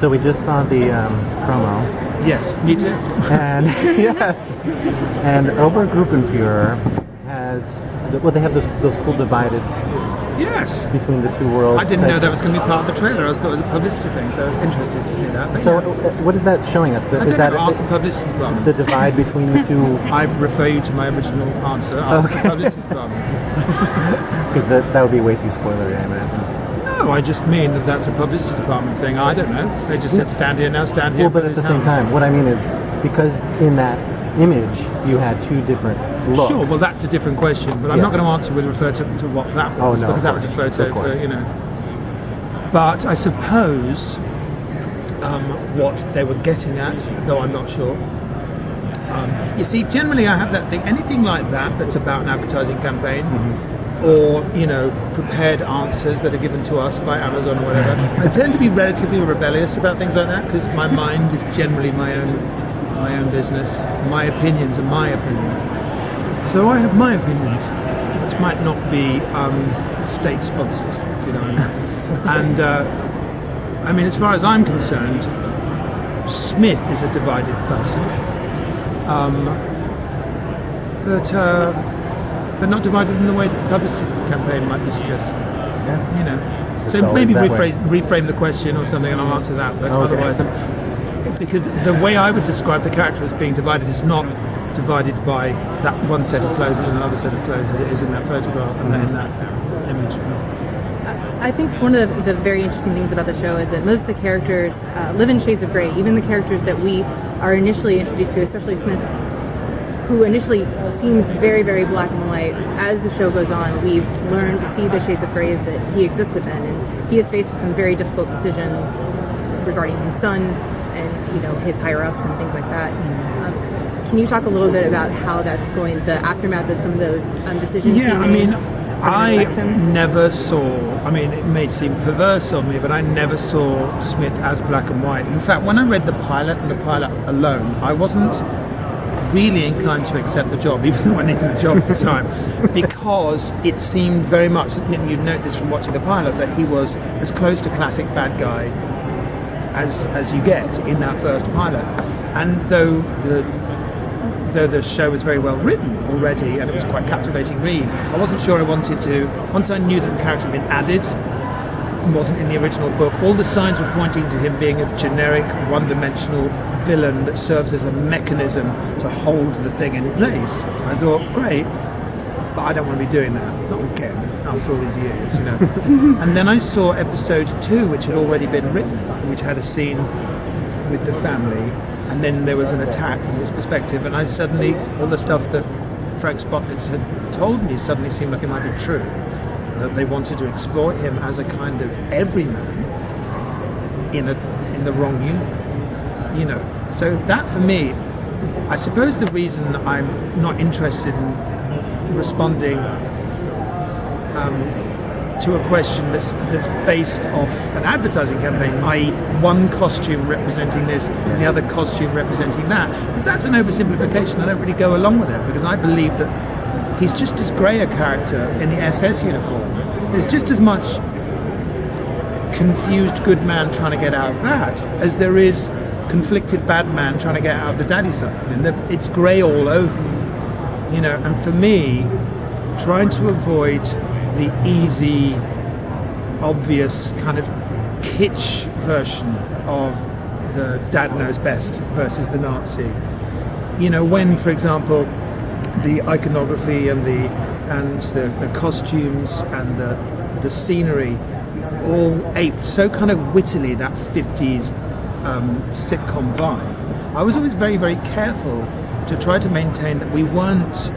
So we just saw the promo, Yes, me too. and yes, and Obergruppenführer has they have those cool divided Yes. between the two worlds. I didn't type- know that was going to be part of the trailer. I thought it was a publicity thing, so I was interested to see that. But So yeah. what is that showing us? I Is don't that know, ask the publicity department. the divide between the two? I refer you to my original answer. Ask the publicity department. Because that would be way too spoilery, I imagine. No, I just mean that that's a publicity department thing. I don't know. They just said stand here now, stand here. Well, but at the same time, what I mean is because in that image you had two different looks. Sure, well that's a different question, but I'm Yeah. not going to answer with refer to what that was, no, because of that was a course, photo of course. for, you know. But I suppose what they were getting at, though I'm not sure. You see, generally I have that thing, anything like that that's about an advertising campaign, or, you know, prepared answers that are given to us by Amazon or whatever, I tend to be relatively rebellious about things like that, because my mind is generally my own business. My opinions are my opinions. So I have my opinions, which might not be state-sponsored, if you know what I mean. And, I mean, as far as I'm concerned, Smith is a divided person. But not divided in the way that the publicity campaign might be suggesting. Yes. You know. It's So always maybe that way. reframe the question or something, and I'll answer that. But Okay. otherwise, because the way I would describe the character as being divided is not divided by that one set of clothes and another set of clothes as it is in that photograph and in that image. I think one of the very interesting things about the show is that most of the characters live in shades of gray. Even the characters that we are initially introduced to, especially Smith, who initially seems very, very black and white. As the show goes on, we've learned to see the shades of gray that he exists within, and he is faced with some very difficult decisions regarding his son and, you know, his higher ups and things like that. Can you talk a little bit about how that's going, the aftermath of some of those decisions? Yeah, he I made? mean, I affect him? never saw, I mean, it may seem perverse of me, but I never saw Smith as black and white. In fact, when I read the pilot and the pilot alone, I wasn't really inclined to accept the job, even though I needed the job at the time, because it seemed very much, you'd note this from watching the pilot, that he was as close to classic bad guy as you get in that first pilot. And though the show was very well written already and it was quite a captivating read, I wasn't sure I wanted to, once I knew that the character had been added and wasn't in the original book, all the signs were pointing to him being a generic, one-dimensional villain that serves as a mechanism to hold the thing in place. I thought, great, but I don't want to be doing that, not again, after all these years, you know. And then I saw episode 2, which had already been written, which had a scene with the family, and then there was an attack from his perspective, and I suddenly, all the stuff that Frank Spotnitz had told me suddenly seemed like it might be true, that they wanted to exploit him as a kind of everyman in the wrong uniform, you know. So that for me, I suppose the reason I'm not interested in responding to a question that's based off an advertising campaign, i.e. one costume representing this and the other costume representing that, because that's an oversimplification. I don't really go along with it, because I believe that he's just as grey a character in the SS uniform. There's just as much confused good man trying to get out of that as there is conflicted bad man trying to get out of the daddy side. And it's grey all over, you know. And for me, trying to avoid the easy, obvious kind of kitsch version of the dad knows best versus the Nazi. You know, when, for example, the iconography and the costumes and the scenery all aped so kind of wittily that 50s sitcom vibe, I was always very, very careful to try to maintain that we weren't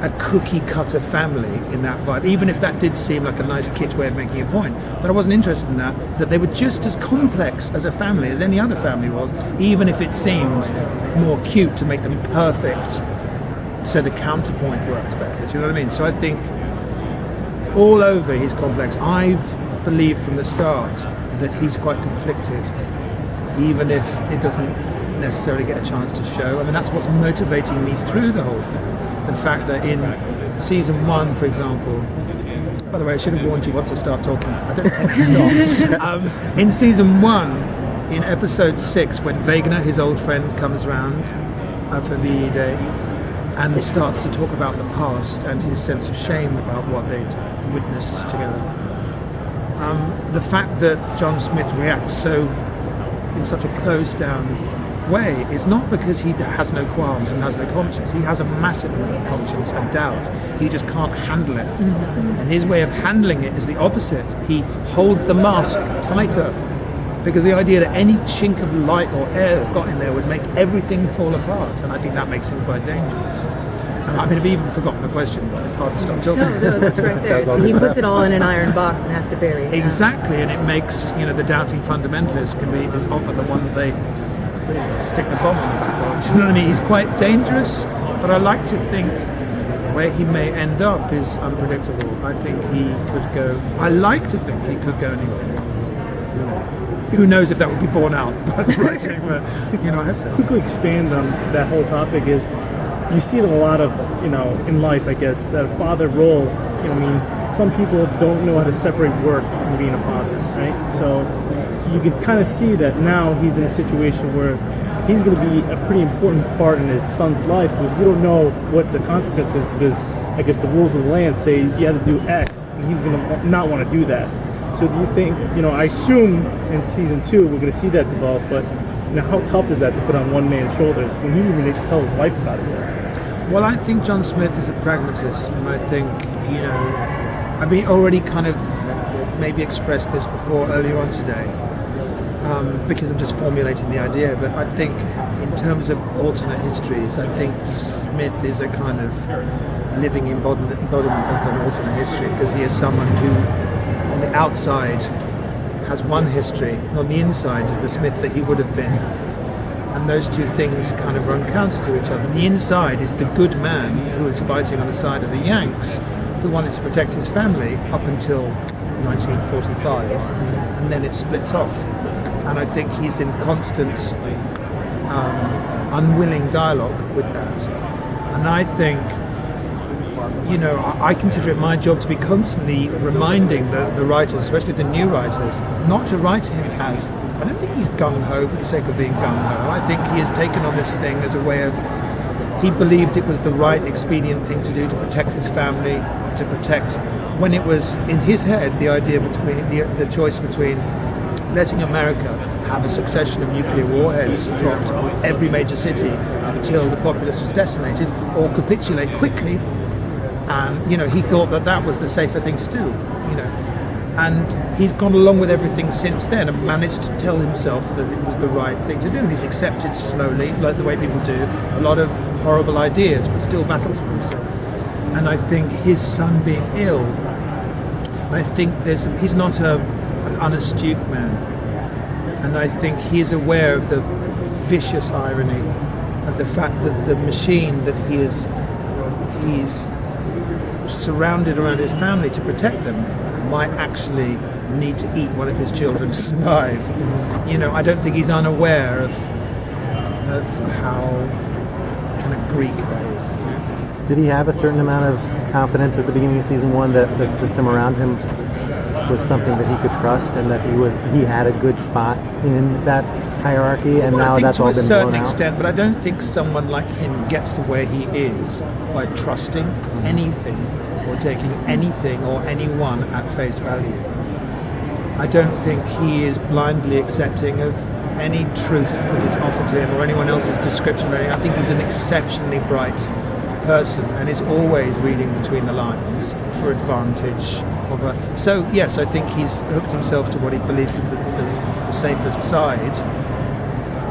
a cookie cutter family in that vibe, even if that did seem like a nice kitsch way of making a point. But I wasn't interested in that they were just as complex as a family as any other family was, even if it seemed more cute to make them perfect so the counterpoint worked better. Do you know what I mean? So I think all over he's complex. I've believed from the start that he's quite conflicted, even if it doesn't necessarily get a chance to show. I mean, that's what's motivating me through the whole thing. The fact that in season 1, for example, by the way, I should have warned you once I start talking, I don't tend to stop. In season 1, in episode 6, when Wegener, his old friend, comes round for VE Day and starts to talk about the past and his sense of shame about what they'd witnessed together. The fact that John Smith reacts in such a closed down way is not because he has no qualms and has no conscience. He has a massive amount of conscience and doubt. He just can't handle it. And his way of handling it is the opposite. He holds the mask tighter because the idea that any chink of light or air that got in there would make everything fall apart. And I think that makes him quite dangerous. I mean, I've even forgotten the question, but it's hard to stop talking. No, that's right there. So he puts it all in an iron box and has to bury it. Exactly, and it makes, the doubting fundamentalist is often the one that they stick the bomb on the back of. You know what I mean? He's quite dangerous, but I like to think where he may end up is unpredictable. I like to think he could go anywhere. Who knows if that would be borne out by the writing, but, I hope so. Quickly expand on that whole topic is, you see it a lot of, in life, I guess, that a father role, some people don't know how to separate work from being a father, right? So you can kind of see that now he's in a situation where he's going to be a pretty important part in his son's life because we don't know what the consequence is because I guess the rules of the land say you have to do X and he's going to not want to do that. So do you think, I assume in season 2 we're going to see that develop, but how tough is that to put on one man's shoulders when he didn't even tell his wife about it? Well, I think John Smith is a pragmatist, and I think, I've already kind of maybe expressed this before earlier on today, because I'm just formulating the idea, but I think in terms of alternate histories, I think Smith is a kind of living embodiment of an alternate history, because he is someone who, on the outside, has one history, and on the inside is the Smith that he would have been. And those two things kind of run counter to each other. And the inside is the good man who was fighting on the side of the Yanks, who wanted to protect his family up until 1945, and then it splits off. And I think he's in constant unwilling dialogue with that. And I think, I consider it my job to be constantly reminding the writers, especially the new writers, not to write him as, I don't think he's gung-ho for the sake of being gung-ho. I think he has taken on this thing as a way of, he believed it was the right expedient thing to do to protect his family, to protect, when it was in his head, the idea between, the choice between letting America have a succession of nuclear warheads dropped on every major city until the populace was decimated, or capitulate quickly. And, he thought that was the safer thing to do, And he's gone along with everything since then and managed to tell himself that it was the right thing to do. And he's accepted slowly, like the way people do, a lot of horrible ideas, but still battles with himself. And I think his son being ill, I think he's not an unastute man. And I think he's aware of the vicious irony of the fact that the machine that he's surrounded around his family to protect them might actually need to eat one of his children to survive. I don't think he's unaware of how kind of Greek that is. Did he have a certain amount of confidence at the beginning of season 1 that the system around him was something that he could trust and that he had a good spot in that hierarchy, and now that's all been blown out? To a certain extent, but I don't think someone like him gets to where he is by trusting anything or taking anything or anyone at face value. I don't think he is blindly accepting of any truth that is offered to him or anyone else's description of anything. I think he's an exceptionally bright person and is always reading between the lines for advantage of a... So yes, I think he's hooked himself to what he believes is the safest side,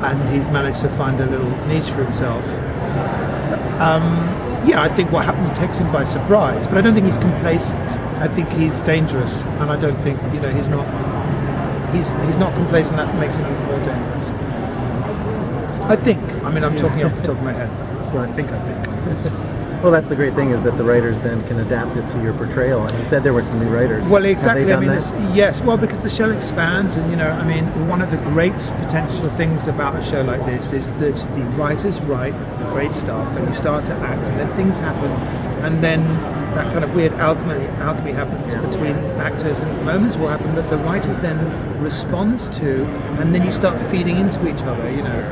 and he's managed to find a little niche for himself. I think what happens takes him by surprise, but I don't think he's complacent. I think he's dangerous, and I don't think he's not complacent. That makes him even more dangerous. I think. I'm talking off the top of my head. That's what I think. Well, that's the great thing, is that the writers then can adapt it to your portrayal. And you said there were some new writers. Well, exactly. Have they done that? Yes. Well, because the show expands, and one of the great potential things about a show like this is that the writers write great stuff, and you start to act, and then things happen, and then that kind of weird alchemy happens between actors, and moments will happen that the writers then respond to, and then you start feeding into each other, you know.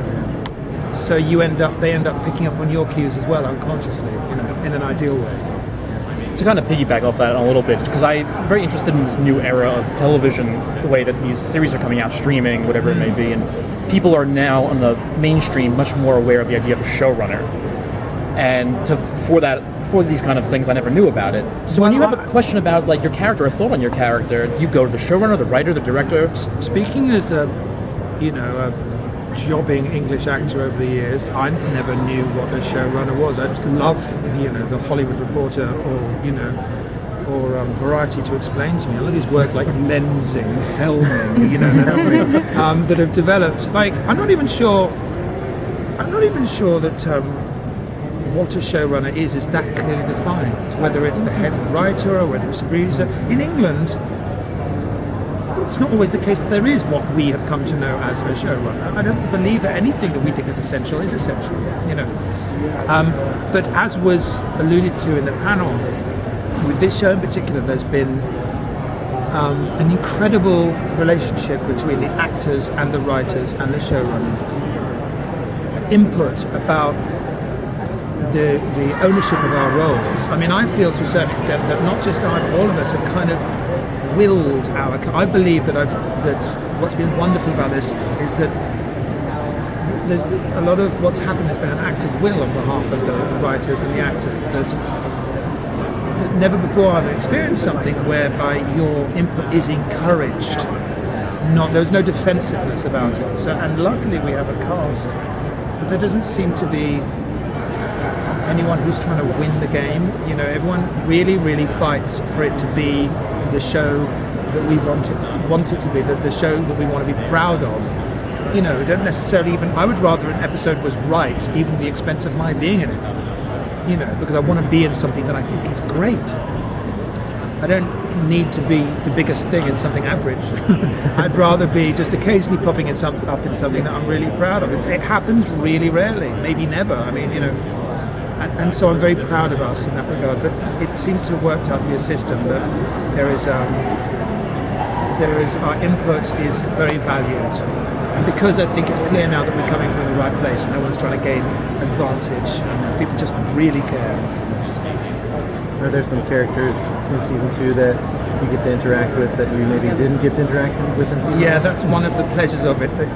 So they end up picking up on your cues as well, unconsciously, you know, in an ideal way. To kind of piggyback off that a little bit, because I'm very interested in this new era of television, the way that these series are coming out, streaming, whatever it may be, and people are now on the mainstream much more aware of the idea of a showrunner. And for these kind of things, I never knew about it. So when you have a question about like your character, a thought on your character, do you go to the showrunner, the writer, the director? Speaking as a jobbing English actor over the years, I never knew what a showrunner was. I just love, the Hollywood Reporter or Variety to explain to me all these words like lensing and helming, that have developed. Like, I'm not even sure that what a showrunner is that clearly defined. Whether it's the head writer or whether it's the producer. In England, it's not always the case that there is what we have come to know as a showrunner. I don't believe that anything that we think is essential, But as was alluded to in the panel, with this show in particular, there's been an incredible relationship between the actors and the writers and the showrunner. Input about the ownership of our roles. I mean, I feel to a certain extent that not just I, but all of us have kind of willed our. I believe that what's been wonderful about this is that there's a lot of what's happened has been an act of will on behalf of the writers and the actors. That never before I've experienced something whereby your input is encouraged. There's no defensiveness about it. So, and luckily we have a cast, but there doesn't seem to be anyone who's trying to win the game. Everyone really, really fights for it to be the show that we want it to be, the show that we want to be proud of. We don't necessarily even. I would rather an episode was right, even at the expense of my being in it. Because I want to be in something that I think is great. I don't need to be the biggest thing in something average. I'd rather be just occasionally popping up in something that I'm really proud of. It happens really rarely, maybe never. I mean, and so I'm very proud of us in that regard. But it seems to have worked out to be a system that there is our input is very valued. And because I think it's clear now that we're coming from the right place, no one's trying to gain advantage. People just really care. Are there some characters in season 2 that you get to interact with that you maybe didn't get to interact with in season 1? Yeah, that's one of the pleasures of it. That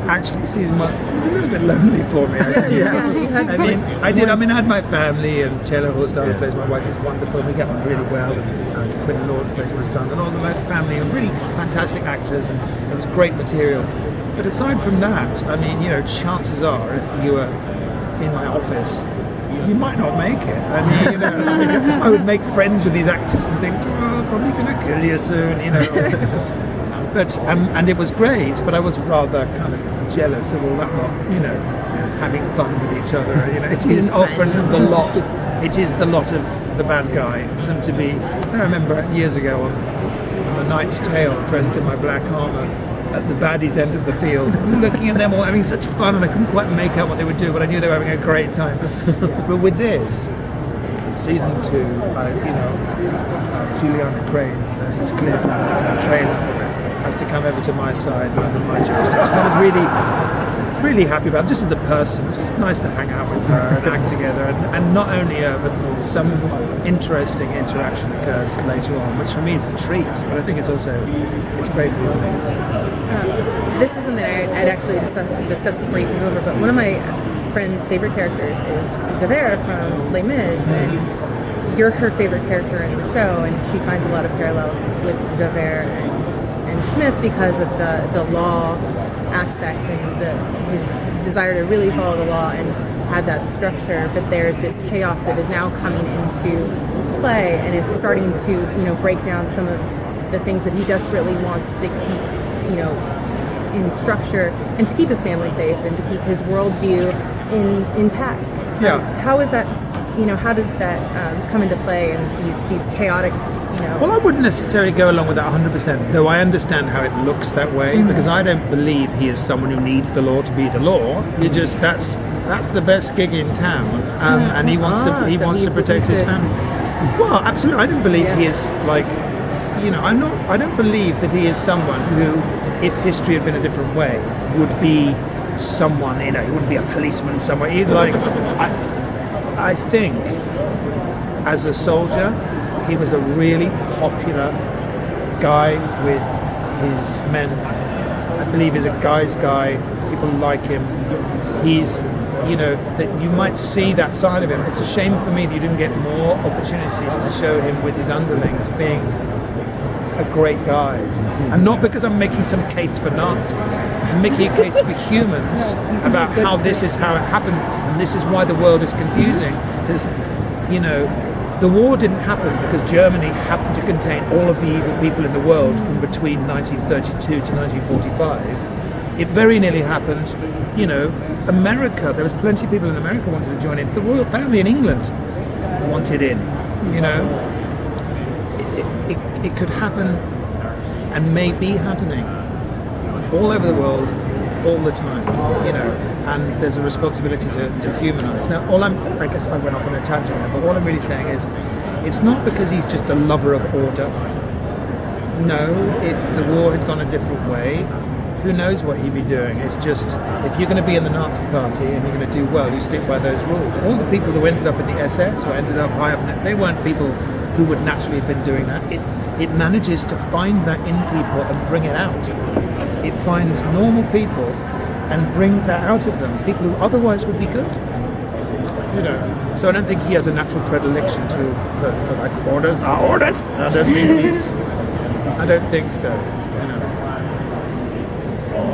actually season 1's a little bit lonely for me. I had my family, and Taylor Horsdale plays my wife, is wonderful. We get on really well, and Quinn Lord plays my son, and all the family are really fantastic actors, and it was great material. But aside from that, chances are, if you were in my office, you might not make it. I would make friends with these actors and think, I'm probably going to kill you soon, But and it was great, but I was rather kind of jealous of all that lot, having fun with each other. It is often the lot. It is the lot of the bad guy. And to be, I remember years ago on The Knight's Tale, dressed in my black armour, at the baddies' end of the field, looking at them all having such fun, and I couldn't quite make out what they would do, but I knew they were having a great time. But with this season 2, Juliana Crane, as is clear from the trailer, has to come over to my side under my jurisdiction. I was really, really happy about it. Just as a person, it's just nice to hang out with her and act together, and not only her, but some interesting interaction occurs later on, which for me is a treat, but I think it's great for the audience. This is something I'd actually discussed before you came over, but one of my friend's favorite characters is Javert from Les Mis, and you're her favorite character in the show, and she finds a lot of parallels with Javert and Smith because of the law aspect and his desire to really follow the law and have that structure. But there's this chaos that is now coming into play, and it's starting to break down some of the things that he desperately wants to keep in structure, and to keep his family safe, and to keep his worldview intact. Yeah. How is that? How does that come into play in these chaotic? Well, I wouldn't necessarily go along with that 100%, though I understand how it looks that way, because I don't believe he is someone who needs the law to be the law. That's the best gig in town, and he wants to protect his family. Well, absolutely. I don't believe he is like, I don't believe that he is someone who, if history had been a different way, would be someone. He wouldn't be a policeman somewhere. He'd like, I think, as a soldier, he was a really popular guy with his men. I believe he's a guy's guy. People like him. He's, that you might see that side of him. It's a shame for me that you didn't get more opportunities to show him with his underlings being a great guy. And not because I'm making some case for Nazis. I'm making a case for humans about how this is how it happens, and this is why the world is confusing. Because, the war didn't happen because Germany happened to contain all of the evil people in the world from between 1932 to 1945. It very nearly happened, America, there was plenty of people in America who wanted to join in. The royal family in England wanted in, It could happen and may be happening all over the world all the time, and there's a responsibility to humanize. Now, I guess I went off on a tangent there, but all I'm really saying is it's not because he's just a lover of order. No, if the war had gone a different way, who knows what he'd be doing. It's just, if you're going to be in the Nazi party and you're going to do well, you stick by those rules. All the people who ended up in the SS or ended up high up, they weren't people who would naturally have been doing that. It manages to find that in people and bring it out. It finds normal people and brings that out of them, people who otherwise would be good. So I don't think he has a natural predilection for like orders are orders. I don't think so.